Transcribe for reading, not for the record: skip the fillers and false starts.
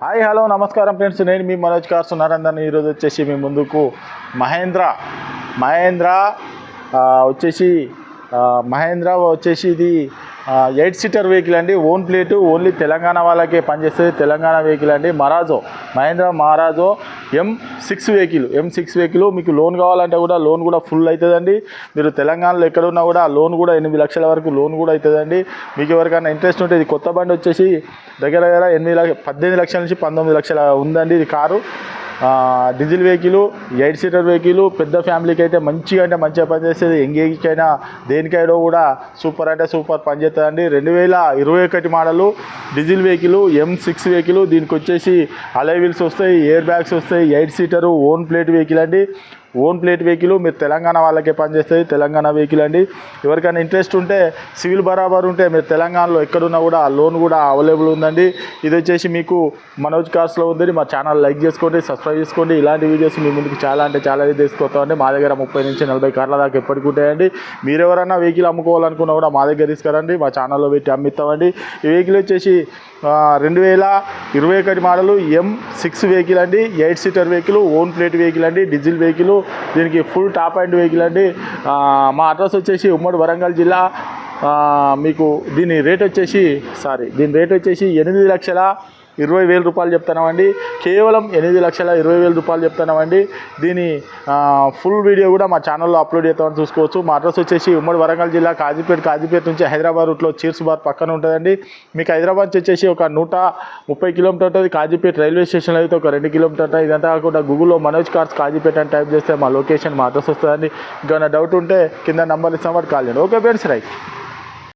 Hi hello నమస్కారం friends, నేను మీ Manoj cars ఉన్నారందరినీ. ఈరోజు వచ్చేసి మీ ముందుకు మహేంద్ర వచ్చేసి ఇది 8 సీటర్ వెహికల్ అండి. ఓన్ ప్లేటు, ఓన్లీ తెలంగాణ వాళ్ళకే పనిచేస్తుంది. తెలంగాణ వెహికల్ అండి. Mahindra Marazzo M6 vehicle. మీకు లోన్ కావాలంటే కూడా లోన్ కూడా ఫుల్ అవుతుందండి. మీరు తెలంగాణలో ఎక్కడున్నా కూడా లోన్ కూడా 8 లక్షల వరకు లోన్ కూడా అవుతుందండి. మీకు ఎవరికైనా ఇంట్రెస్ట్ ఉంటే, ఇది కొత్త బండి వచ్చేసి దగ్గర 18 లక్షల నుంచి 19 లక్షల ఉందండి. ఇది car diesel vehicle, 8 seater vehicle. పెద్ద ఫ్యామిలీకి అయితే మంచిగా పనిచేస్తుంది. ఎంగేజ్కైనా దేనికైనా కూడా సూపర్ అంటే సూపర్ పనిచేస్తుందండి. 2021 model diesel vehicle, M6 vehicle. దీనికి వచ్చేసి అలై వీల్స్ వస్తాయి, ఎయిర్ బ్యాగ్స్ వస్తాయి. 8 సీటరు ఓన్ ప్లేట్ వెహికల్ అండి. మీరు తెలంగాణ వాళ్ళకే పనిచేస్తుంది. తెలంగాణ వెహికల్ అండి. ఎవరికైనా ఇంట్రెస్ట్ ఉంటే, సివిల్ బరాబర్ ఉంటే మీరు తెలంగాణలో ఎక్కడున్నా కూడా లోన్ కూడా అవైలబుల్ ఉందండి. ఇది వచ్చేసి మీకు మనోజ్ కార్స్లో ఉంది. మా ఛానల్ లైక్ చేసుకోండి, సబ్స్క్రైబ్ చేసుకోండి. ఇలాంటి వీడియోస్ మీ ముందుకు చాలా తీసుకొస్తామండి. మా దగ్గర 30 నుంచి 40 కార్ల దాకా ఎప్పటికి ఉంటాయండి. మీరు ఎవరైనా వెహికల్ అమ్ముకోవాలనుకున్నా కూడా మా దగ్గర తీసుకురండి, మా ఛానల్లో పెట్టి అమ్మిస్తామండి. ఈ వెహికల్ వచ్చేసి 2021 మోడలు M6 వెహికల్ అండి. 8 seater vehicle, own plate vehicle అండి. Diesel vehicle. దీనికి ఫుల్ టాప్ అండ్ వెహికల్ అండి. మా అడ్రస్ వచ్చేసి ఉమ్మడి వరంగల్ జిల్లా. మీకు దీని రేట్ వచ్చేసి 8,20,000 రూపాయలు చెప్తున్నామండి. కేవలం 8,20,000 రూపాయలు చెప్తున్నామండి. దీని ఫుల్ వీడియో కూడా మా ఛానల్లో అప్లోడ్ చేస్తామని చూసుకోవచ్చు. మా అడ్రస్ వచ్చేసి ఉమ్మడి వరంగల్ జిల్లా కాజీపేట నుంచి హైదరాబాద్ రూట్లో చీర్స్ బార్ పక్కన ఉంటుందండి. మీకు హైదరాబాద్ నుంచి వచ్చేసి ఒక 130 కిలోమీటర్ ఉంటుంది. కాజీపేట రైల్వే స్టేషన్లో అయితే ఒక 2 కిలోమీటర్ ఉంటుంది. ఇదంతా కాకుండా గూగుల్లో మనోజ్ కార్స్ కాజీపేట అని టైప్ చేస్తే మా లొకేషన్, మా అడ్రస్ వస్తుందండి. ఇంకా డౌట్ ఉంటే కింద నంబర్ ఇస్తాం, వాటి కాల్ చేయండి. Okay friends, right.